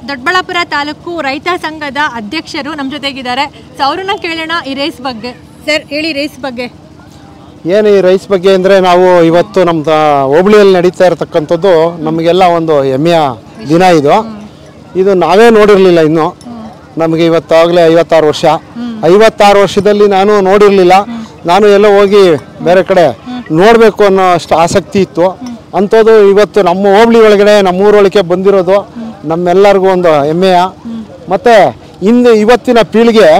ದೊಡ್ಡಬಳ್ಳಾಪುರ ತಾಲೂಕು ರೈತ ಸಂಘದ ಅಧ್ಯಕ್ಷರು ನಮ್ಮ ಜೊತೆಗಿದ್ದಾರೆ. ಸೊ ಅವ್ರನ್ನ ಕೇಳೋಣ ಈ ರೇಸ್ ಬಗ್ಗೆ. ಸರ್ ಹೇಳಿ, ರೇಸ್ ಬಗ್ಗೆ ಏನು? ಈ ರೈಸ್ ಬಗ್ಗೆ ಅಂದರೆ ನಾವು ಇವತ್ತು ನಮ್ಮ ಹೋಬಳಿಯಲ್ಲಿ ನಡೀತಾ ಇರತಕ್ಕಂಥದ್ದು ನಮಗೆಲ್ಲ ಒಂದು ಹೆಮ್ಮೆಯ ದಿನ. ಇದು ನಾವೇ ನೋಡಿರಲಿಲ್ಲ. ಇನ್ನು ನಮಗೆ ಇವತ್ತಾಗಲೇ 56 ವರ್ಷ. 56 ವರ್ಷದಲ್ಲಿ ನಾನು ನೋಡಿರಲಿಲ್ಲ. ನಾನು ಎಲ್ಲೋ ಹೋಗಿ ಬೇರೆ ಕಡೆ ನೋಡಬೇಕು ಅನ್ನೋ ಅಷ್ಟು ಆಸಕ್ತಿ ಇತ್ತು. ಅಂಥದ್ದು ಇವತ್ತು ನಮ್ಮ ಹೋಬಳಿ ಒಳಗಡೆ ನಮ್ಮೂರೊಳಗೆ ಬಂದಿರೋದು ನಮ್ಮೆಲ್ಲರಿಗೂ ಒಂದು ಹೆಮ್ಮೆಯ. ಮತ್ತು ಇವತ್ತಿನ ಪೀಳಿಗೆ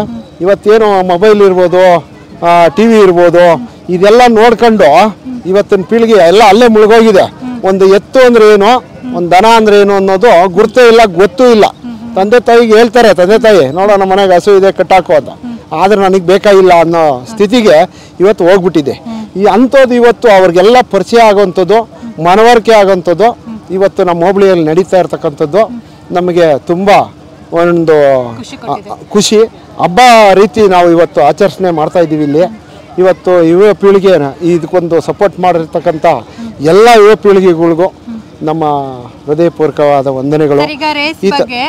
ಇವತ್ತೇನು ಮೊಬೈಲ್ ಇರ್ಬೋದು, ಟಿ ವಿ ಇರ್ಬೋದು, ಇದೆಲ್ಲ ನೋಡ್ಕೊಂಡು ಇವತ್ತಿನ ಪೀಳಿಗೆ ಎಲ್ಲ ಅಲ್ಲೇ ಮುಳುಗೋಗಿದೆ. ಒಂದು ಎತ್ತು ಅಂದರೆ ಏನು, ಒಂದು ದನ ಅಂದರೆ ಏನು ಅನ್ನೋದು ಗುರ್ತೇ ಇಲ್ಲ, ಗೊತ್ತೂ ಇಲ್ಲ. ತಂದೆ ತಾಯಿಗೆ ಹೇಳ್ತಾರೆ, ತಂದೆ ತಾಯಿ ನೋಡೋ ನಮ್ಮ ಮನೆಗೆ ಹಸು ಇದೆ ಕಟ್ಟಾಕೋ ಅಂತ, ಆದರೆ ನನಗೆ ಬೇಕಾಗಿಲ್ಲ ಅನ್ನೋ ಸ್ಥಿತಿಗೆ ಇವತ್ತು ಹೋಗ್ಬಿಟ್ಟಿದೆ. ಈ ಅಂಥದ್ದು ಇವತ್ತು ಅವ್ರಿಗೆಲ್ಲ ಪರಿಚಯ ಆಗೋವಂಥದ್ದು, ಮನವರಿಕೆ ಆಗೋವಂಥದ್ದು ಇವತ್ತು ನಮ್ಮ ಹೋಬಳಿಯಲ್ಲಿ ನಡೀತಾ ಇರ್ತಕ್ಕಂಥದ್ದು ನಮಗೆ ತುಂಬ ಒಂದು ಖುಷಿ ಹಬ್ಬ ರೀತಿ ನಾವು ಇವತ್ತು ಆಚರಣೆ ಮಾಡ್ತಾ ಇದ್ದೀವಿ. ಇಲ್ಲಿ ಇವತ್ತು ಯುವ ಪೀಳಿಗೆ ಇದಕ್ಕೊಂದು ಸಪೋರ್ಟ್ ಮಾಡಿರ್ತಕ್ಕಂಥ ಎಲ್ಲ ಯುವ ಪೀಳಿಗೆಗಳಿಗೂ ನಮ್ಮ ಹೃದಯಪೂರ್ವಕವಾದ ವಂದನೆಗಳು. ಈಗ ರೇಸ್ ಬಗ್ಗೆ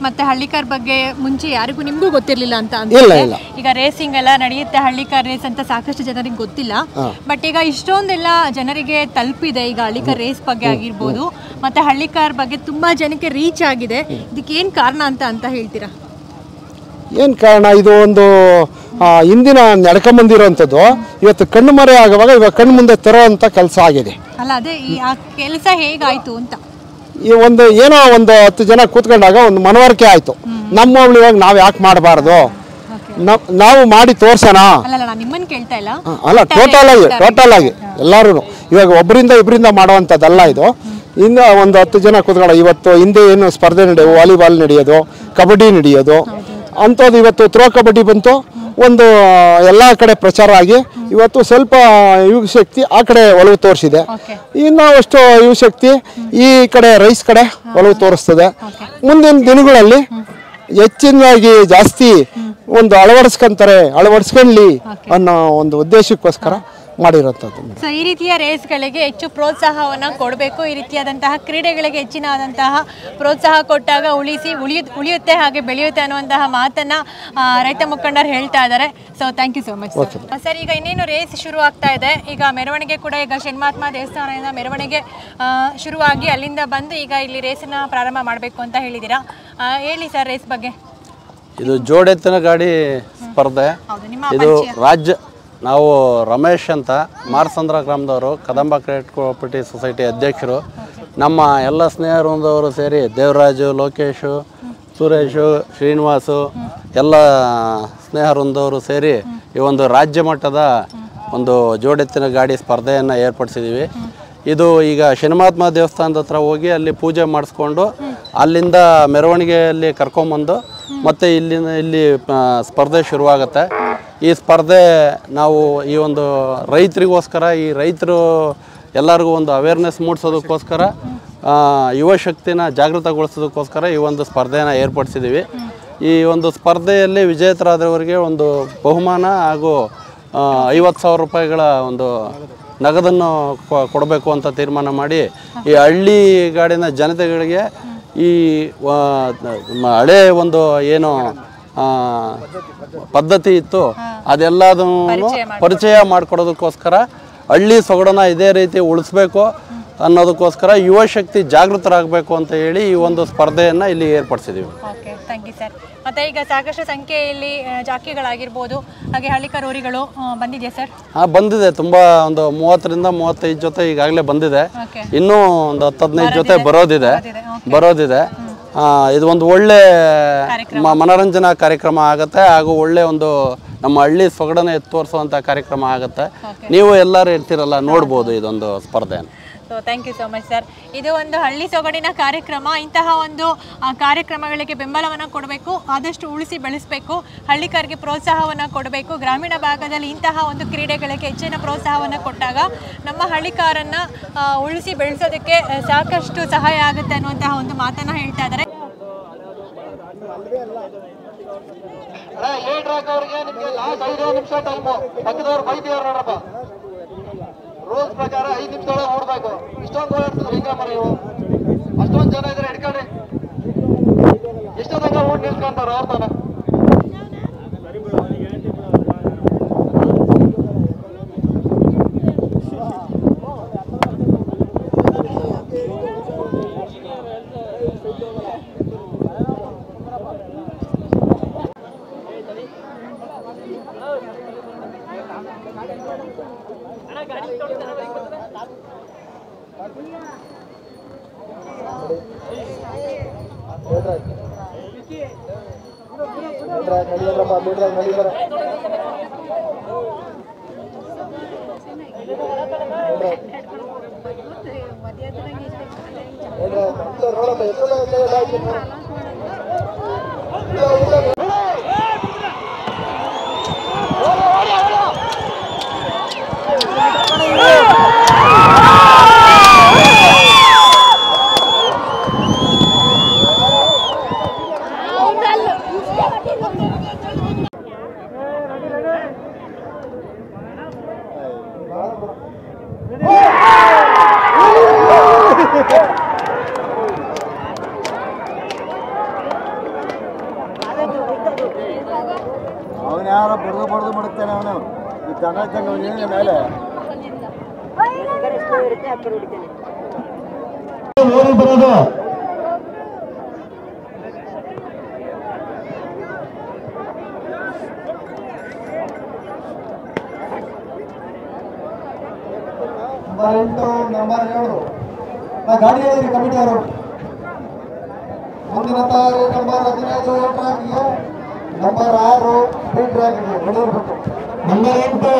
ಮತ್ತೆ ಹಳ್ಳಿಕಾರ್ ಬಗ್ಗೆ ಮುಂಚೆ ಯಾರಿಗೂ ನಿಮಗೂ ಗೊತ್ತಿರಲಿಲ್ಲ ಅಂತ ಇಲ್ಲ. ಈಗ ರೇಸಿಂಗ್ ಎಲ್ಲ ನಡೆಯುತ್ತೆ, ಹಳ್ಳಿಕಾರ್ ರೇಸ್ ಅಂತ ಸಾಕಷ್ಟು ಜನರಿಗೆ ಗೊತ್ತಿಲ್ಲ. ಬಟ್ ಈಗ ಇಷ್ಟೊಂದೆಲ್ಲ ಜನರಿಗೆ ತಲುಪಿದೆ. ಈಗ ಹಳ್ಳಿಕಾರ್ ರೇಸ್ ಬಗ್ಗೆ ಆಗಿರ್ಬೋದು, ಮತ್ತೆ ಹಳ್ಳಿಕಾರ್ ಬಗ್ಗೆ ತುಂಬಾ ಜನಕ್ಕೆ ರೀಚ್ ಆಗಿದೆ. ಇದಕ್ಕೆ ಏನ್ ಕಾರಣ ಅಂತ ಹೇಳ್ತೀರಾ? ಏನು ಕಾರಣ? ಇದು ಒಂದು ಹಿಂದಿನ ನಡ್ಕೊಂಬಂದಿರೋಂಥದ್ದು ಇವತ್ತು ಕಣ್ಣು ಮರೆ ಆಗುವಾಗ ಇವಾಗ ಕಣ್ಣು ಮುಂದೆ ತರೋವಂಥ ಕೆಲಸ ಆಗಿದೆ. ಅಲ್ಲ, ಅದೇ ಆ ಕೆಲಸ ಹೇಗಾಯ್ತು ಅಂತ ಈ ಒಂದು ಏನೋ ಒಂದು 10 ಜನ ಕೂತ್ಕೊಂಡಾಗ ಒಂದು ಮನವರಿಕೆ ಆಯಿತು. ನಮ್ಮ ಹೋಬಳಿ ಇವಾಗ ನಾವು ಯಾಕೆ ಮಾಡಬಾರ್ದು, ನಾವು ಮಾಡಿ ತೋರ್ಸೋಣ. ಅಲ್ಲ, ಟೋಟಲ್ ಆಗಿ ಎಲ್ಲರೂ ಇವಾಗ ಇಬ್ಬರಿಂದ ಮಾಡುವಂಥದ್ದಲ್ಲ ಇದು. ಇನ್ನು ಒಂದು 10 ಜನ ಕೂತ್ಕೊಳ್ಳೋ. ಇವತ್ತು ಹಿಂದೆ ಏನು ಸ್ಪರ್ಧೆ ನಡೆಯೋದು, ವಾಲಿಬಾಲ್ ನಡೆಯೋದು, ಕಬಡ್ಡಿ ನಡೆಯೋದು ಅಂಥದ್ದು ಇವತ್ತು ಥ್ರೋ ಕಬಡ್ಡಿ ಬಂತು. ಒಂದು ಎಲ್ಲ ಕಡೆ ಪ್ರಚಾರ ಆಗಿ ಇವತ್ತು ಸ್ವಲ್ಪ ಯುವಶಕ್ತಿ ಆ ಕಡೆ ಒಲವು ತೋರಿಸಿದೆ. ಇನ್ನು ಅಷ್ಟು ಯುವಶಕ್ತಿ ಈ ಕಡೆ ರೈಸ್ ಕಡೆ ಒಲವು ತೋರಿಸ್ತದೆ. ಮುಂದಿನ ದಿನಗಳಲ್ಲಿ ಹೆಚ್ಚಿನದಾಗಿ ಜಾಸ್ತಿ ಒಂದು ಅಳವಡಿಸ್ಕೊಳ್ಳಿ ಅನ್ನೋ ಒಂದು ಉದ್ದೇಶಕ್ಕೋಸ್ಕರ ಮಾಡಿರೋಂಥದ್ದು. ಸೊ ಈ ರೀತಿಯ ರೇಸ್ಗಳಿಗೆ ಹೆಚ್ಚು ಪ್ರೋತ್ಸಾಹವನ್ನು ಕೊಡಬೇಕು. ಈ ರೀತಿಯಾದಂತಹ ಕ್ರೀಡೆಗಳಿಗೆ ಹೆಚ್ಚಿನದಂತಹ ಪ್ರೋತ್ಸಾಹ ಕೊಟ್ಟಾಗ ಉಳಿಯುತ್ತೆ, ಹಾಗೆ ಬೆಳೆಯುತ್ತೆ ಅನ್ನುವಂತಹ ಮಾತನ್ನ ರೈತ ಮುಖಂಡರು ಹೇಳ್ತಾ ಇದ್ದಾರೆ. So thank you so much sir. ಈಗ ಇನ್ನೇನು ರೇಸ್ ಶುರು ಆಗ್ತಾ ಇದೆ. ಈಗ ಮೆರವಣಿಗೆ ಕೂಡ ಈಗ ಶನಿಮಹಾತ್ಮ ದೇವಸ್ಥಾನದಿಂದ ಮೆರವಣಿಗೆ ಶುರುವಾಗಿ ಅಲ್ಲಿಂದ ಬಂದು ಈಗ ಇಲ್ಲಿ ರೇಸನ್ನ ಪ್ರಾರಂಭ ಮಾಡಬೇಕು ಅಂತ ಹೇಳಿದ್ದೀರಾ. ಹೇಳಿ ಸರ್ ರೇಸ್ ಬಗ್ಗೆ. ಇದು ಜೋಡೆತ್ತಿನ ಗಾಡಿ ಸ್ಪರ್ಧೆ. ಇದು ನಾವು ರಮೇಶ್ ಅಂತ ಮಾರ್ಸಂದ್ರ ಗ್ರಾಮದವರು, ಕದಂಬ ಕ್ರೆಡಿಟ್ ಕೋಆಪರೇಟಿವ್ ಸೊಸೈಟಿ ಅಧ್ಯಕ್ಷರು. ನಮ್ಮ ಎಲ್ಲ ಸ್ನೇಹವೃಂದವರು ಸೇರಿ ದೇವರಾಜು, ಲೋಕೇಶು, ಸುರೇಶು, ಶ್ರೀನಿವಾಸು ಎಲ್ಲ ಸ್ನೇಹವೃಂದವರು ಸೇರಿ ಈ ಒಂದು ರಾಜ್ಯ ಮಟ್ಟದ ಒಂದು ಜೋಡೆತ್ತಿನ ಗಾಡಿ ಸ್ಪರ್ಧೆಯನ್ನು ಏರ್ಪಡಿಸಿದ್ದೀವಿ. ಇದು ಈಗ ಶನಿಮಹಾತ್ಮ ದೇವಸ್ಥಾನದ ಹತ್ರ ಹೋಗಿ ಅಲ್ಲಿ ಪೂಜೆ ಮಾಡಿಸ್ಕೊಂಡು ಅಲ್ಲಿಂದ ಮೆರವಣಿಗೆಯಲ್ಲಿ ಕರ್ಕೊಂಬಂದು ಮತ್ತು ಇಲ್ಲಿ ಸ್ಪರ್ಧೆ ಶುರುವಾಗುತ್ತೆ. ಈ ಸ್ಪರ್ಧೆ ನಾವು ಈ ಒಂದು ರೈತರಿಗೋಸ್ಕರ, ಈ ರೈತರು ಎಲ್ಲರಿಗೂ ಒಂದು ಅವೇರ್ನೆಸ್ ಮೂಡಿಸೋದಕ್ಕೋಸ್ಕರ, ಯುವ ಶಕ್ತಿನ ಜಾಗೃತಗೊಳಿಸೋದಕ್ಕೋಸ್ಕರ ಈ ಒಂದು ಸ್ಪರ್ಧೆಯನ್ನು ಏರ್ಪಡಿಸಿದ್ದೀವಿ. ಈ ಒಂದು ಸ್ಪರ್ಧೆಯಲ್ಲಿ ವಿಜೇತರಾದವರಿಗೆ ಒಂದು ಬಹುಮಾನ ಹಾಗೂ 50,000 ರೂಪಾಯಿಗಳ ಒಂದು ನಗದನ್ನು ಕೊಡಬೇಕು ಅಂತ ತೀರ್ಮಾನ ಮಾಡಿ ಈ ಹಳ್ಳಿ ಗಾಡಿನ ಜನತೆಗಳಿಗೆ ಈ ಹಳೆ ಒಂದು ಏನು ಪದ್ಧತಿ ಇತ್ತು ಅದೆಲ್ಲದನ್ನು ಪರಿಚಯ ಮಾಡಿಕೊಡೋದಕ್ಕೋಸ್ಕರ ಹಳ್ಳಿ ಸೊಗಡನ್ನ ಇದೇ ರೀತಿ ಉಳಿಸ್ಬೇಕು ಅನ್ನೋದಕ್ಕೋಸ್ಕರ ಯುವ ಶಕ್ತಿ ಜಾಗೃತರಾಗಬೇಕು ಅಂತ ಹೇಳಿ ಈ ಒಂದು ಸ್ಪರ್ಧೆಯನ್ನು ಇಲ್ಲಿ ಏರ್ಪಡಿಸಿದ್ದೀವಿ. Okay, thank you sir. ಮತ್ತು ಈಗ ಸಾಕಷ್ಟು ಸಂಖ್ಯೆಯಲ್ಲಿ ಜಾಕಿಗಳಾಗಿರ್ಬೋದು, ಹಾಗೆ ಹಳ್ಳಿಕಾರೋರಿಗಳು ಬಂದಿದೆಯಾ ಸರ್? ಬಂದಿದೆ. ತುಂಬ ಒಂದು 30ರಿಂದ 35 ಜೊತೆ ಈಗಾಗಲೇ ಬಂದಿದೆ. ಇನ್ನೂ ಒಂದು 10-15 ಜೊತೆ ಬರೋದಿದೆ. ಇದು ಒಂದು ಒಳ್ಳೆ ಮನೋರಂಜನಾ ಕಾರ್ಯಕ್ರಮ ಆಗುತ್ತೆ, ಹಾಗೂ ಒಳ್ಳೆ ಒಂದು ನಮ್ಮ ಹಳ್ಳಿ ಸೊಗಡನ್ನು ತೋರಿಸುವಂಥ ಕಾರ್ಯಕ್ರಮ ಆಗುತ್ತೆ. ನೀವು ಎಲ್ಲರೂ ಇರ್ತೀರಲ್ಲ, ನೋಡ್ಬೋದು ಇದೊಂದು ಸ್ಪರ್ಧೆಯನ್ನು. So thank you so much sir. ಇದು ಒಂದು ಹಳ್ಳಿ ಸೊಗಡಿನ ಕಾರ್ಯಕ್ರಮ. ಇಂತಹ ಒಂದು ಕಾರ್ಯಕ್ರಮಗಳಿಗೆ ಬೆಂಬಲವನ್ನು ಕೊಡಬೇಕು, ಆದಷ್ಟು ಉಳಿಸಿ ಬೆಳೆಸಬೇಕು, ಹಳ್ಳಿಕಾರಿಗೆ ಪ್ರೋತ್ಸಾಹವನ್ನು ಕೊಡಬೇಕು. ಗ್ರಾಮೀಣ ಭಾಗದಲ್ಲಿ ಇಂತಹ ಒಂದು ಕ್ರೀಡೆಗಳಿಗೆ ಹೆಚ್ಚಿನ ಪ್ರೋತ್ಸಾಹವನ್ನು ಕೊಟ್ಟಾಗ ನಮ್ಮ ಹಳ್ಳಿಕಾರನ್ನು ಉಳಿಸಿ ಬೆಳೆಸೋದಕ್ಕೆ ಸಾಕಷ್ಟು ಸಹಾಯ ಆಗುತ್ತೆ ಅನ್ನುವಂತಹ ಒಂದು ಮಾತನ್ನು ಹೇಳ್ತಾ ಇದ್ದಾರೆ. ರೂಲ್ಸ್ ಪ್ರಕಾರ 5 ನಿಮಿಷದೊಳಗೆ ನೋಡ್ಬೇಕು. ಇಷ್ಟೊಂದು ಓಡಾಡ್ತಿದ್ರು ಹಿಂಗ ಮರ ಇವು, ಅಷ್ಟೊಂದು ಜನ ಇದ್ರೆ ಹಿಡ್ಕೊಳ್ರಿ. ಔಟ್ ನಿಲ್ಸ್ಕೊಂತಾರ ಅವ್ರ ಅವನು ಯಾರೋ ಬಡ್ದು ಮಡಗ್ತಾನೆ ಅವನು ದನ ಇದ್ದಂಗೆ ಅವನಿಗೆ ಮೇಲೆ ಓಡಿ ಬರೋದು ನಂಬರ್ 7 ಗಾಡಿ ಹೇಳಿದ್ರಿ ಕಮಿಟಿ ಅವರು ಮುಂದಿನ ತಾರೀಕು ನಂಬರ್ 15 ಟ್ರ್ಯಾಕ್ಗೆ ನಂಬರ್ 6 ಸ್ಪೀಡ್ ಟ್ರ್ಯಾಕ್ ಹೊಡೆದಿರಬೇಕು number 8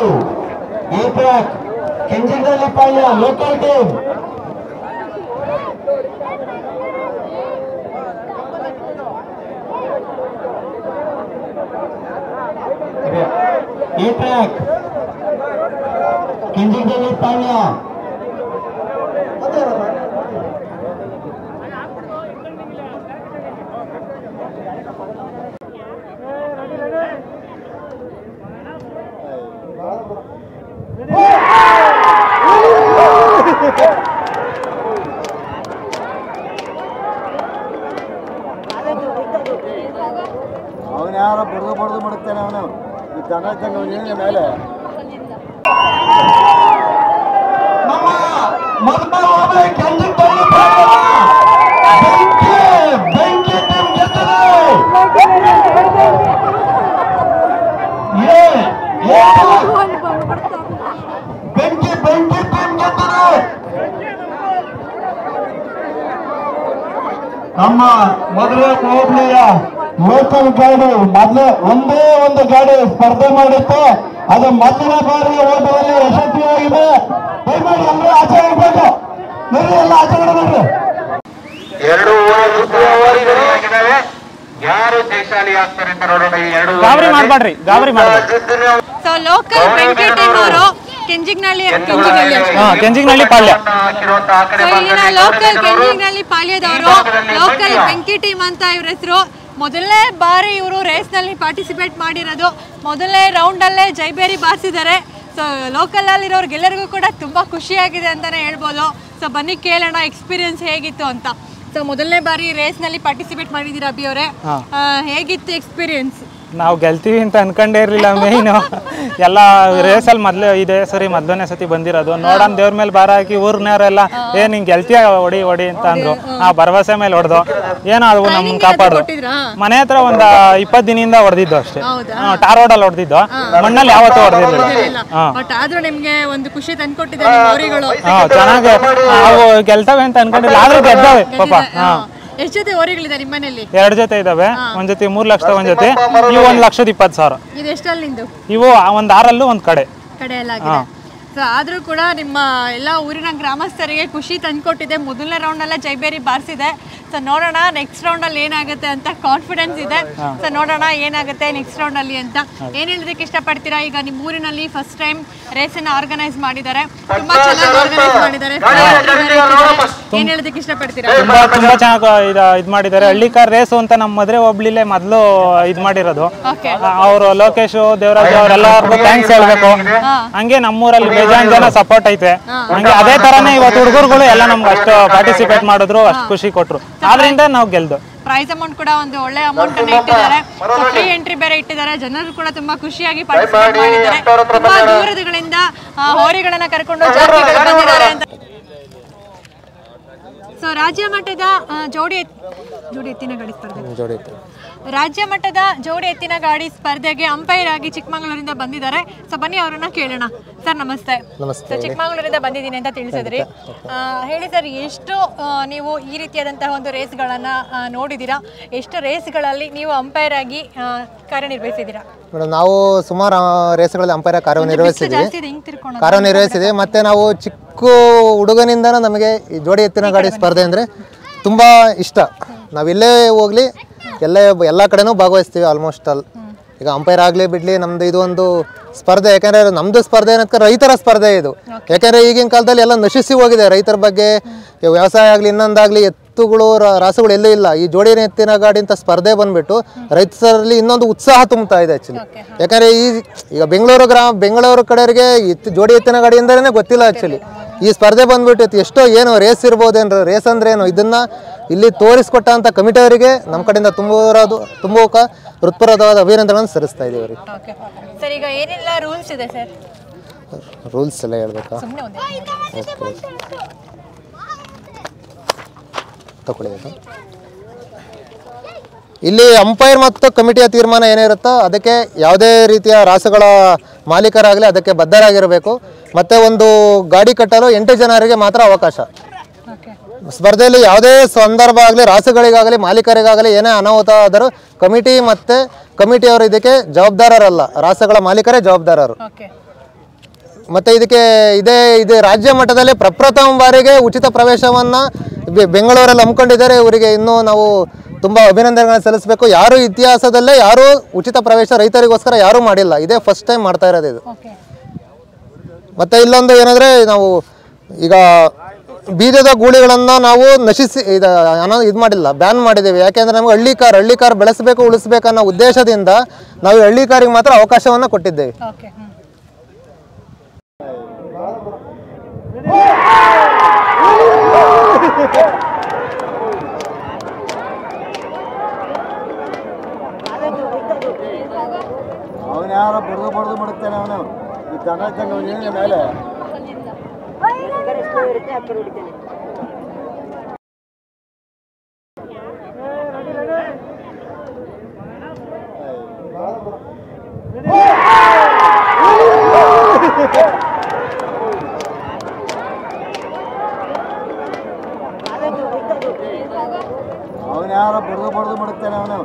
A track Kenjigalli Palya local team A track Kenjigalli Palya ಅವನು ಯಾರೋ ಬಡ್ದು ಮಡಗ್ತಾನೆ ಅವನು ದನ ಇದ್ದಂಗೆ ಅವನಿಗೆ ಮೇಲೆ ನಮ್ಮ ಮದುವೆ ಹೋಬಳಿಯ ಲೋಕಲ್ ಗಾಡಿ ಮೊದಲು ಒಂದೇ ಒಂದು ಗಾಡಿ ಸ್ಪರ್ಧೆ ಮಾಡಿತ್ತು ಅದು ಮೊದಲ ಬಾರಿ ಓಟದಲ್ಲಿ ಯಶಸ್ವಿಯಾಗಿದೆ. ದಯಮಾಡಿ ಎಲ್ಲರೂ ಆಚೆ ಹೋಗ್ಬೇಕು, ಎಲ್ಲ ಆಚೆ ನೋಡ್ರಿ. ಎರಡು ಓವರಿಗಳಿದ್ದಾವೆ. ಯಾರು ಜಯಶಾಲಿ ಆಗ್ತಾರೆ ಅಂತ ನೋಡೋಣ. ಈ ಎರಡು ಗಾಬರಿ ಮಾಡಬೇಡ್ರಿ, ಗಾಬರಿ ಮಾಡಬೇಡ್ರಿ. ಸೊ ಲೋಕಲ್ ಬೆಂಕಿ ಟೀಮ್ ಅವರು ಕೆಂಜಿಗ್ನಳ್ಳಿ ಪಾಳ್ಯ. ಇಲ್ಲಿನ ಲೋಕಲ್ ಕೆಂಜಿಗ್ನಳ್ಳಿ ಪಾಳ್ಯದವರು ಲೋಕಲ್ ಬೆಂಕಿ ಟೀಮ್ ಅಂತ ಇವ್ರ ಹೆಸರು. ಮೊದಲನೇ ಬಾರಿ ಇವರು ರೇಸ್ನಲ್ಲಿ ಪಾರ್ಟಿಸಿಪೇಟ್ ಮಾಡಿರೋದು. ಮೊದಲನೇ ರೌಂಡಲ್ಲೇ ಜೈಬೇರಿ ಬಾರಿಸಿದ್ದಾರೆ. ಸೊ ಲೋಕಲಲ್ಲಿರೋರ್ಗೆಲ್ಲರಿಗೂ ಕೂಡ ತುಂಬ ಖುಷಿಯಾಗಿದೆ ಅಂತಲೇ ಹೇಳ್ಬೋದು. ಸೊ ಬನ್ನಿ ಕೇಳೋಣ ಎಕ್ಸ್ಪೀರಿಯನ್ಸ್ ಹೇಗಿತ್ತು ಅಂತ. ಸೊ ಮೊದಲನೇ ಬಾರಿ ರೇಸ್ನಲ್ಲಿ ಪಾರ್ಟಿಸಿಪೇಟ್ ಮಾಡಿದ್ದೀರಾ ಅಭಿ ಅವರೇ, ಹೇಗಿತ್ತು ಎಕ್ಸ್ಪೀರಿಯನ್ಸ್? ನಾವು ಗೆಲ್ತೀವಿ ಅಂತ ಅನ್ಕೊಂಡೇ ಇರಲಿಲ್ಲ. ಮೇಯ್ನು ಎಲ್ಲ ರೇಸಲ್ಲಿ ಮೊದಲನೇ ಸತಿ ಬಂದಿರೋದು. ನೋಡೋಣ ದೇವ್ರ ಮೇಲೆ ಭಾರ ಹಾಕಿ ಊರ್ನವರೆಲ್ಲ ನಿಂಗೆ ಗೆಲ್ತೀಯ ಹೊಡಿ ಅಂತ ಅಂದ್ರು. ಆ ಭರವಸೆ ಮೇಲೆ ಹೊಡೆದು ಏನೋ ಅದು ನಮ್ಗೆ ಕಾಪಾಡ್ದು. ಮನೆ ಹತ್ರ ಒಂದು 20 ದಿನದಿಂದ ಹೊಡೆದಿದ್ದು ಅಷ್ಟೇ. ಟಾರ್ ರೋಡಲ್ಲಿ ಹೊಡೆದಿದ್ದು, ಮಣ್ಣಲ್ಲಿ ಯಾವತ್ತೂ ಹೊಡೆದಿರ್ಲಿಲ್ಲ. ಆದ್ರೂ ನಿಮ್ಗೆ ಒಂದು ಖುಷಿ ತಂದ್ಕೊಟ್ಟಿದೆ ಅವರಿಗಳು. ಚೆನ್ನಾಗಿ ನಾವು ಗೆಲ್ತವೆ ಅಂತ ಅನ್ಕೊಂಡಿಲ್ಲ, ಆದ್ರೂ ಗೆದ್ದವೆ ಪಾಪ. ಎಷ್ಟು ಜೊತೆ ಓರಿಗಳಿದೆ ನಿಮ್ಮ ಮನೆಯಲ್ಲಿ? 2 ಜೊತೆ ಇದಾವೆ. ಒಂದ್ ಜೊತೆ 3 ಲಕ್ಷದ ಒಂದ್ ಜೊತೆ, ಇವು 1,20,000. ಇದು ಎಷ್ಟಲ್ಲಿ ನಿಂದು? ಇವು ಒಂದ್ 6 ಒಂದ್ ಕಡೆ ಎಲ್ಲ ಆಗಿದೆ. ಸೊ ಆದ್ರೂ ಕೂಡ ನಿಮ್ಮ ಎಲ್ಲ ಊರಿನ ಗ್ರಾಮಸ್ಥರಿಗೆ ಖುಷಿ ತಂದ್ಕೊಟ್ಟಿದೆ. ಮೊದಲನೇ ರೌಂಡ್ ಅಲ್ಲೇ ಜೈಬೇರಿ ಬಾರಿಸಿದೆ. ಸೊ ನೋಡೋಣ ನೆಕ್ಸ್ಟ್ ರೌಂಡ್ ಅಲ್ಲಿ ಏನಾಗುತ್ತೆ ಅಂತ ಕಾನ್ಫಿಡೆನ್ಸ್ ಇದೆ. ಸೊ ನೋಡೋಣ ಏನಾಗುತ್ತೆ ನೆಕ್ಸ್ಟ್ ರೌಂಡ್ ಅಲ್ಲಿ ಅಂತ. ಏನ್ ಹೇಳೋದಕ್ಕೆ ಇಷ್ಟಪಡ್ತೀರಾ? ಈಗ ನಿಮ್ಮ ಊರಿನಲ್ಲಿ ಫಸ್ಟ್ ಟೈಮ್ ರೇಸ್ ಅನ್ನ ಆರ್ಗನೈಸ್ ಮಾಡಿದ್ದಾರೆ, ತುಂಬಾ ಚೆನ್ನಾಗಿ ಆರ್ಗನೈಸ್ ಮಾಡಿದ್ದಾರೆ. ಏನ್ ಹೇಳೋದಕ್ಕೆ ಇಷ್ಟಪಡ್ತೀರಾ? ತುಂಬಾ ಚೆನ್ನಾಗಿ ಇದ್ ಮಾಡಿದ್ದಾರೆ. ಹಳ್ಳಿಕಾರ್ ರೇಸು ಅಂತ ನಮ್ಮ ಮದುವೆ ಒಬ್ಳಿಲೆ ಮೊದಲು ಇದ್ ಮಾಡಿರೋದು. ಅವರು ಲೋಕೇಶ್, ದೇವರಾಜ್ ಅವರೆಲ್ಲರಿಗೂ ಥ್ಯಾಂಕ್ಸ್ ಹೇಳ್ಬೇಕು. ಹಂಗೆ ನಮ್ಮೂರಲ್ಲಿ ಬೇಜಾನ್ ಜನ ಸಪೋರ್ಟ್ ಐತೆ. ಹಂಗೆ ಅದೇ ತರಾನೇ ಇವತ್ತು ಹುಡುಗರುಗಳು ಎಲ್ಲ ನಮ್ಗೆ ಅಷ್ಟು ಪಾರ್ಟಿಸಿಪೇಟ್ ಮಾಡಿದ್ರು, ಅಷ್ಟು ಖುಷಿ ಕೊಟ್ರು. ಆದ್ರಿಂದ ನಾವು ಗೆಲ್ದು. ಪ್ರೈಸ್ ಅಮೌಂಟ್ ಕೂಡ ಒಂದು ಒಳ್ಳೆ ಅಮೌಂಟ್ ಅನ್ನು ಇಟ್ಟಿದ್ದಾರೆ. ಫ್ರೀ ಎಂಟ್ರಿ ಬೇರೆ ಇಟ್ಟಿದ್ದಾರೆ. ಜನರು ಕೂಡ ತುಂಬಾ ಖುಷಿಯಾಗಿ ಪಾರ್ಟಿಸಿಪೇಟ್ ಮಾಡಿದ್ದಾರೆ. ತುಂಬಾ ದೂರಗಳಿಂದ ಹೋರಿಗಳನ್ನ ಕರ್ಕೊಂಡು ಜಾತ್ರೆಗಳು ಬಂದಿದ್ದಾರೆ ಅಂತ. ಸೊ ರಾಜ್ಯ ಮಟ್ಟದ ಜೋಡಿ ಎತ್ತಿನ ಗಾಡಿ ಸ್ಪರ್ಧೆ, ರಾಜ್ಯ ಮಟ್ಟದ ಜೋಡಿ ಎತ್ತಿನ ಗಾಡಿ ಸ್ಪರ್ಧೆಗೆ ಅಂಪೈರ್ ಆಗಿ ಚಿಕ್ಕಮಗಳೂರಿಂದ ಬಂದಿದ್ದಾರೆ. ಸೊ ಬನ್ನಿ ಅವರನ್ನ ಕೇಳೋಣ. ಸರ್ ನಮಸ್ತೆ. ಸೊ ಚಿಕ್ಕಮಗಳೂರಿಂದ ಬಂದಿದ್ದೀನಿ ಅಂತ ತಿಳಿಸಿದ್ರಿ. ಹೇಳಿ ಸರ್, ಎಷ್ಟು ನೀವು ಈ ರೀತಿಯಾದಂತಹ ಒಂದು ರೇಸ್ಗಳನ್ನ ನೋಡಿದ್ದೀರಾ? ಎಷ್ಟು ರೇಸ್ಗಳಲ್ಲಿ ನೀವು ಅಂಪೈರ್ ಆಗಿ ಕಾರ್ಯನಿರ್ವಹಿಸಿದ್ದೀರಾ? ಮೇಡಮ್, ನಾವು ಸುಮಾರು ರೇಸ್ಗಳಲ್ಲಿ ಅಂಪೈರ್ ಕಾರ್ಯನಿರ್ವಹಿಸಿದ್ವಿ. ಮತ್ತೆ ನಾವು ಚಿಕ್ಕ ಹುಡುಗನಿಂದ ನಮಗೆ ಈ ಜೋಡಿ ಎತ್ತಿನ ಗಾಡಿ ಸ್ಪರ್ಧೆ ಅಂದರೆ ತುಂಬ ಇಷ್ಟ. ನಾವೆಲ್ಲೇ ಹೋಗ್ಲಿ ಎಲ್ಲ ಕಡೆನೂ ಭಾಗವಹಿಸ್ತೀವಿ ಆಲ್ಮೋಸ್ಟ್ ಆಲ್. ಈಗ ಅಂಪೈರ್ ಆಗಲಿ ಬಿಡಲಿ, ನಮ್ದು ಇದು ಒಂದು ಸ್ಪರ್ಧೆ. ಯಾಕಂದರೆ ನಮ್ಮದು ಸ್ಪರ್ಧೆ ಏನಕ್ಕೆ ರೈತರ ಸ್ಪರ್ಧೆ ಇದು. ಯಾಕಂದರೆ ಈಗಿನ ಕಾಲದಲ್ಲಿ ಎಲ್ಲ ನಶಿಸಿ ಹೋಗಿದೆ ರೈತರ ಬಗ್ಗೆ. ವ್ಯವಸಾಯ ಆಗಲಿ ಇನ್ನೊಂದಾಗಲಿ ಎತ್ತುಗಳು ರಾಸುಗಳು ಎಲ್ಲೂ ಇಲ್ಲ. ಈ ಜೋಡಿ ಎತ್ತಿನ ಗಾಡಿ ಅಂತ ಸ್ಪರ್ಧೆ ಬಂದುಬಿಟ್ಟು ರೈತರಲ್ಲಿ ಇನ್ನೊಂದು ಉತ್ಸಾಹ ತುಂಬುತ್ತಾ ಇದೆ ಆ್ಯಕ್ಚುಲಿ. ಯಾಕಂದರೆ ಈಗ ಬೆಂಗಳೂರು ಕಡೆಯವರಿಗೆ ಜೋಡಿ ಎತ್ತಿನ ಗಾಡಿ ಎಂದರೇ ಗೊತ್ತಿಲ್ಲ ಆ್ಯಕ್ಚುಲಿ. ಈ ಸ್ಪರ್ಧೆ ಬಂದ್ಬಿಟ್ಟು ಎಷ್ಟೋ ಏನು ರೇಸ್ ಇರ್ಬೋದೇನು, ರೇಸ್ ಅಂದ್ರೆ ಏನು, ಇದನ್ನ ಇಲ್ಲಿ ತೋರಿಸ್ಕೊಟ್ಟ ಅಂತ ಕಮಿಟಿಯವರಿಗೆ ನಮ್ಮ ಕಡೆಯಿಂದ ತುಂಬ ಹೃತ್ಪೂರ್ವಕವಾದ ಅಭಿನಂದನೆಗಳನ್ನು ಸಲ್ಲಿಸ್ತಾ ಇದ್ದೀವಿ. ಸರ್, ಈಗ ಏನೆಲ್ಲ ರೂಲ್ಸ್ ಇದೆ ಸರ್? ರೂಲ್ಸ್ ಎಲ್ಲ ಹೇಳ್ಬೇಕಾ? ತಗೊಳ್ಳಿ. ಇಲ್ಲಿ ಅಂಪೈರ್ ಮತ್ತು ಕಮಿಟಿಯ ತೀರ್ಮಾನ ಏನಿರುತ್ತೋ ಅದಕ್ಕೆ ಯಾವುದೇ ರೀತಿಯ ರಾಸುಗಳ ಮಾಲೀಕರಾಗಲಿ ಅದಕ್ಕೆ ಬದ್ಧರಾಗಿರಬೇಕು. ಮತ್ತು ಒಂದು ಗಾಡಿ ಕಟ್ಟಲು 8 ಜನರಿಗೆ ಮಾತ್ರ ಅವಕಾಶ. ಸ್ಪರ್ಧೆಯಲ್ಲಿ ಯಾವುದೇ ಸಂದರ್ಭ ಆಗಲಿ ರಾಸುಗಳಿಗಾಗಲಿ ಮಾಲೀಕರಿಗಾಗಲಿ ಏನೇ ಅನಾಹುತ ಆದರೂ ಕಮಿಟಿಯವರು ಇದಕ್ಕೆ ಜವಾಬ್ದಾರರಲ್ಲ, ರಾಸುಗಳ ಮಾಲೀಕರೇ ಜವಾಬ್ದಾರರು. ಮತ್ತು ಇದು ರಾಜ್ಯ ಮಟ್ಟದಲ್ಲಿ ಪ್ರಪ್ರಥಮ ಬಾರಿಗೆ ಉಚಿತ ಪ್ರವೇಶವನ್ನು ಬೆಂಗಳೂರಲ್ಲಿ ಹಮ್ಮಿಕೊಂಡಿದ್ದಾರೆ. ಇವರಿಗೆ ಇನ್ನೂ ನಾವು ತುಂಬ ಅಭಿನಂದನೆಗಳನ್ನು ಸಲ್ಲಿಸಬೇಕು. ಯಾರು ಇತಿಹಾಸದಲ್ಲೇ ಯಾರೂ ಉಚಿತ ಪ್ರವೇಶ ರೈತರಿಗೋಸ್ಕರ ಯಾರೂ ಮಾಡಿಲ್ಲ. ಇದೇ ಫಸ್ಟ್ ಟೈಮ್ ಮಾಡ್ತಾ ಇರೋದು ಇದು. ಮತ್ತು ಇಲ್ಲೊಂದು ಏನಂದರೆ, ನಾವು ಈಗ ಬೀಜದ ಗೂಳಿಗಳನ್ನು ನಾವು ಇದು ಮಾಡಿಲ್ಲ, ಬ್ಯಾನ್ ಮಾಡಿದ್ದೀವಿ. ಯಾಕೆಂದರೆ ನಮಗೆ ಹಳ್ಳಿ ಕಾರ್ ಬೆಳೆಸಬೇಕು ಉಳಿಸ್ಬೇಕು ಅನ್ನೋ ಉದ್ದೇಶದಿಂದ ನಾವು ಹಳ್ಳಿ ಕಾರಿಗೆ ಮಾತ್ರ ಅವಕಾಶವನ್ನು ಕೊಟ್ಟಿದ್ದೇವೆ. ಅವನು ಯಾರೋ ಬಡ್ದು ಮಾಡುತ್ತಾನೆ. ಅವನು ಜನ ಮೇಲೆ ಅವನು ಯಾರೋ ಬಡ್ದು ಮಾಡುತ್ತಾನೆ. ಅವನು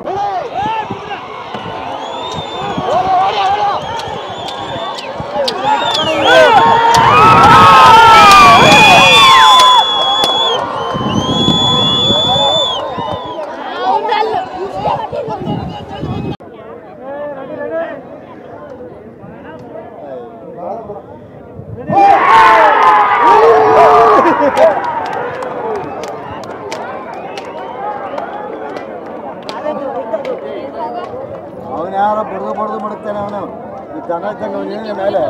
ಅವನು ಯಾರೋ ಬಡ್ದು ಮಾಡುತ್ತಾನೆ. ಅವನು ಜನ ಮೇಲೆ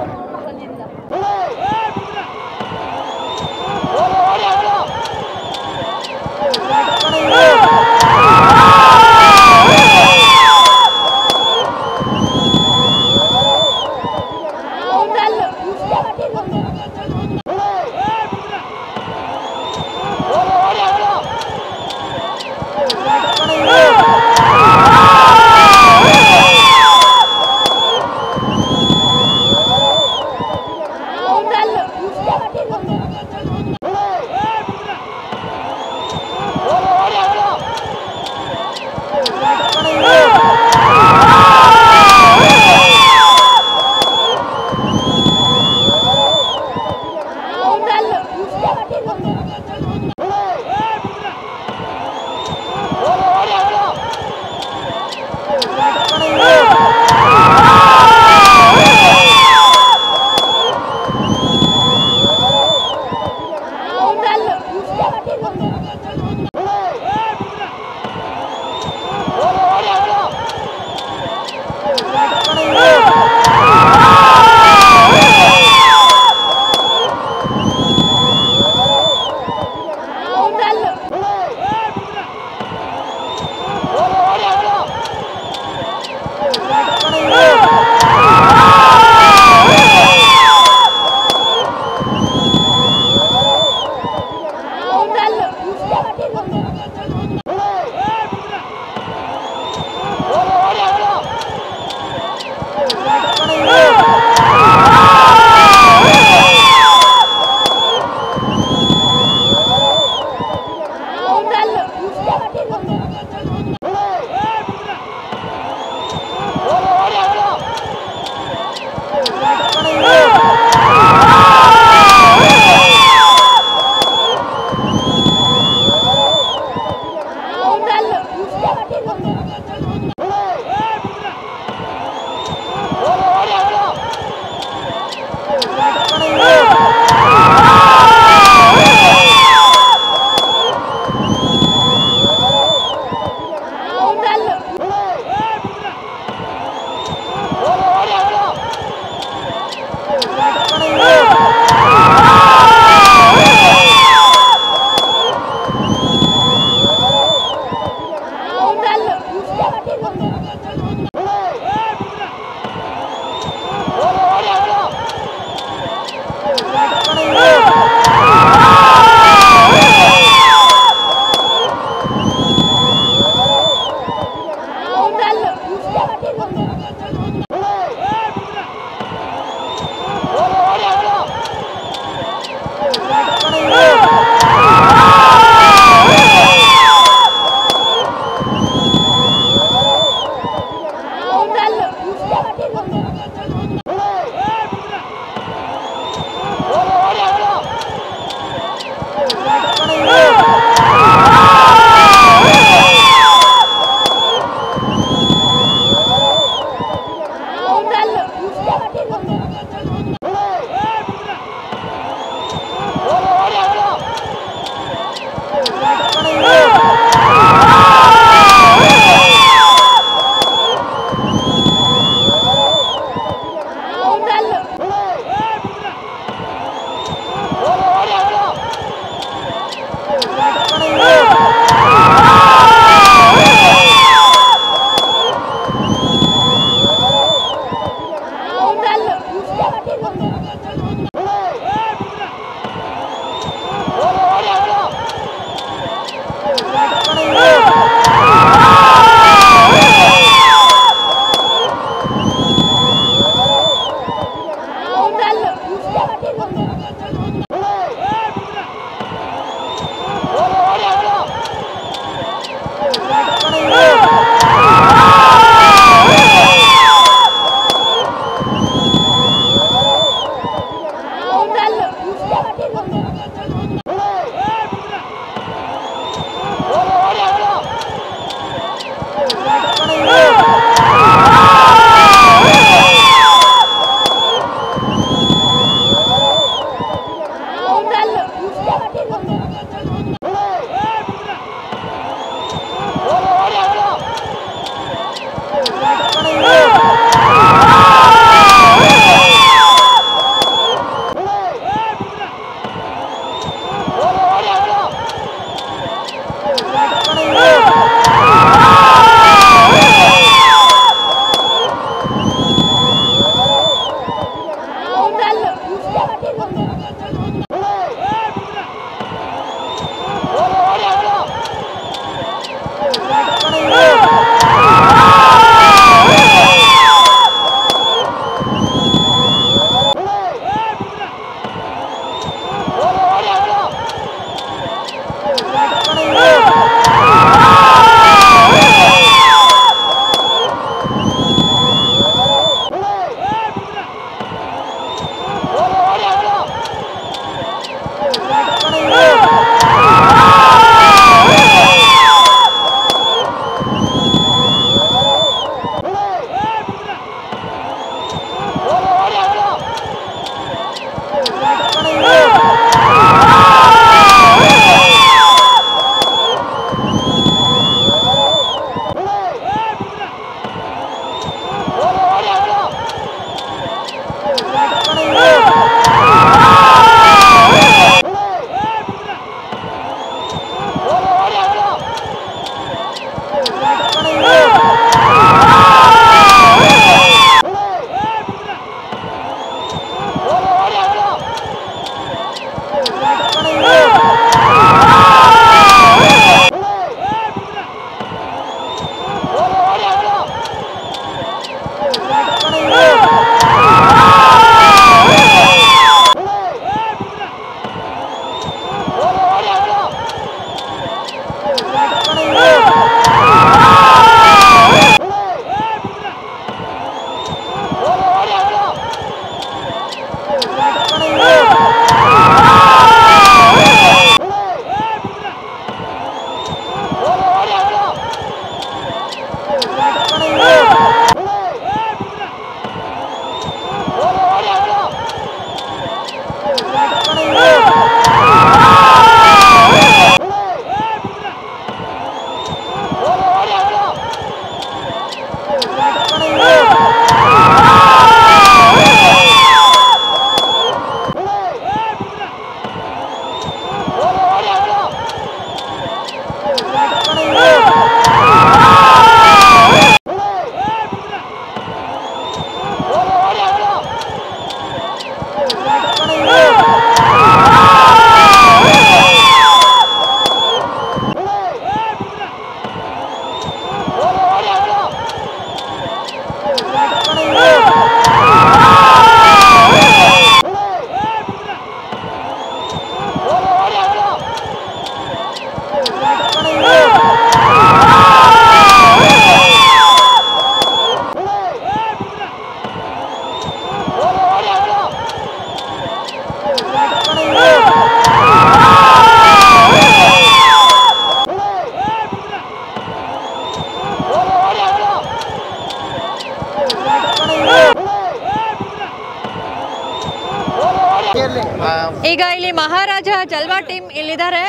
ಟೀಮ್ ಇಲ್ಲಿದ್ದಾರೆ.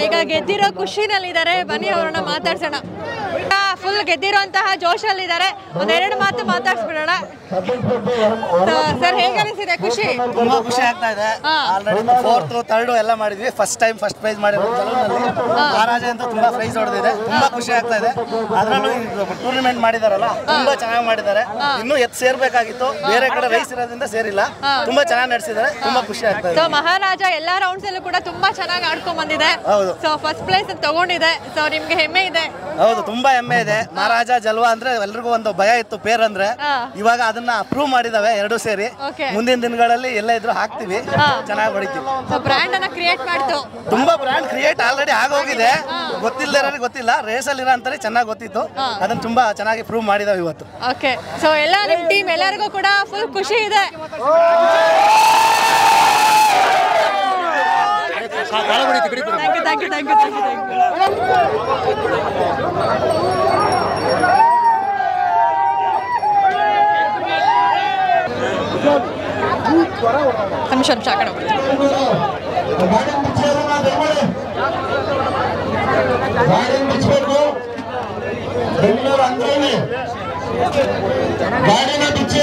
ಈಗ ಗೆದ್ದಿರೋ ಖುಷಿನಲ್ಲಿದ್ದಾರೆ. ಬನ್ನಿ ಅವ್ರನ್ನ ಮಾತಾಡ್ಸೋಣ. ಫುಲ್ ಗೆದ್ದಿರೋಂತಹ ಜೋಶಲ್ಲಿದ್ದಾರೆ. ಒಂದೆರಡು ಮಾತು ಮಾತಾಡ್ಸ್ಬಿಡೋಣ. ಸರ್ ಹೇಗೆ ಅನಿಸಿದೆ ಖುಷಿ? ತುಂಬಾ ಖುಷಿ ಆಗ್ತಾ ಇದೆ. ಆಲ್ರೆಡಿ 4th 3rd ಎಲ್ಲ ಮಾಡಿದ್ವಿ. ಫಸ್ಟ್ ಟೈಮ್ ಫಸ್ಟ್ ಪ್ರೈಸ್ ಮಾಡಿರೋದು ಜಲೂನಲ್ಲಿ. ಮಹಾರಾಜ ಅಂತ ತುಂಬಾ ಪ್ರೈಸ್ ಹೊಡೆದಿದೆ. ತುಂಬಾ ಖುಷಿ ಆಗ್ತಾ ಇದೆ. ಅದರಲ್ಲೂ ಟೂರ್ನಿಮೆಂಟ್ ಮಾಡಿದಾರಲ್ಲ ತುಂಬಾ ಚೆನ್ನಾಗಿ ಮಾಡಿದ್ದಾರೆ. ಇನ್ನೂ ಸೇರ್ಬೇಕಾಗಿತ್ತು, ಬೇರೆ ಕಡೆ ರೈಸ್ ಇರೋದ್ರಿಂದ ಸೇರಿಲ್ಲ. ತುಂಬಾ ಚೆನ್ನಾಗಿ ನಡೆಸಿದ್ದಾರೆ. ತುಂಬಾ ಖುಷಿ ಆಗ್ತಾ ಇದೆ. ಮಹಾರಾಜ ಎಲ್ಲಾ ರೌಂಡ್ಸ್ ಅಲ್ಲೂ ಕೂಡ ತುಂಬಾ ಚೆನ್ನಾಗಿ ಆಡ್ಕೊಂಡ್ ಬಂದಿದೆ. ಹೌದು. ಸೊ ಫಸ್ಟ್ ಪ್ಲೇಸ್ ತಗೊಂಡಿದೆ. ಸೊ ನಿಮ್ಗೆ ಹೆಮ್ಮೆ ಇದೆ? ಹೌದು, ತುಂಬಾ ಹೆಮ್ಮೆ ಇದೆ. ಮಹಾರಾಜ ಜಲ್ವಾ ಅಂದ್ರೆ ಎಲ್ರಿಗೂ ಒಂದು ಭಯ ಇತ್ತು ಪೇರ್ ಅಂದ್ರೆ. ಇವಾಗ ಅದನ್ನ ಅಪ್ರೂವ್ ಮಾಡಿದಾವೆ ಎರಡು ಸೇರಿ. ಮುಂದಿನ ದಿನಗಳಲ್ಲಿ ಎಲ್ಲ ಇದ್ರು ಹಾಕ್ತಿವಿ, ಚೆನ್ನಾಗಿ ಹೊಡಿತೀವಿ. ಬ್ರ್ಯಾಂಡ್ ಅನ್ನ ಕ್ರಿಯೇಟ್ ಮಾಡ್ತು. ತುಂಬಾ ಬ್ರ್ಯಾಂಡ್ ಕ್ರಿಯೇಟ್ ಆಲ್ರೆಡಿ ಆಗೋಗಿದೆ. ಗೊತ್ತಿಲ್ಲದೆ ಗೊತ್ತಿಲ್ಲ, ರೇಸ್ ಅಲ್ಲಿ ಇರೋ ಅಂತಾರೆ ಚೆನ್ನಾಗಿ ಗೊತ್ತಿತ್ತು. ಅದನ್ನ ತುಂಬಾ ಚೆನ್ನಾಗಿ ಪ್ರೂವ್ ಮಾಡಿದಾವೆ ಇವತ್ತು. ಓಕೆ, ಸೊ ಎಲ್ಲ ನಿಮ್ ಟೀಮ್ ಎಲ್ಲರಿಗೂ ಕೂಡ ಫುಲ್ ಖುಷಿ ಇದೆ. ನಿಮಿಷ ಆ ಕಡೆ ಹೋಗ್ತೀನಿ. ಬೆಂಗಳೂರು ಅಂದ್ರೆ ಗಾಡಿನ ಬಿಚ್ಚೆ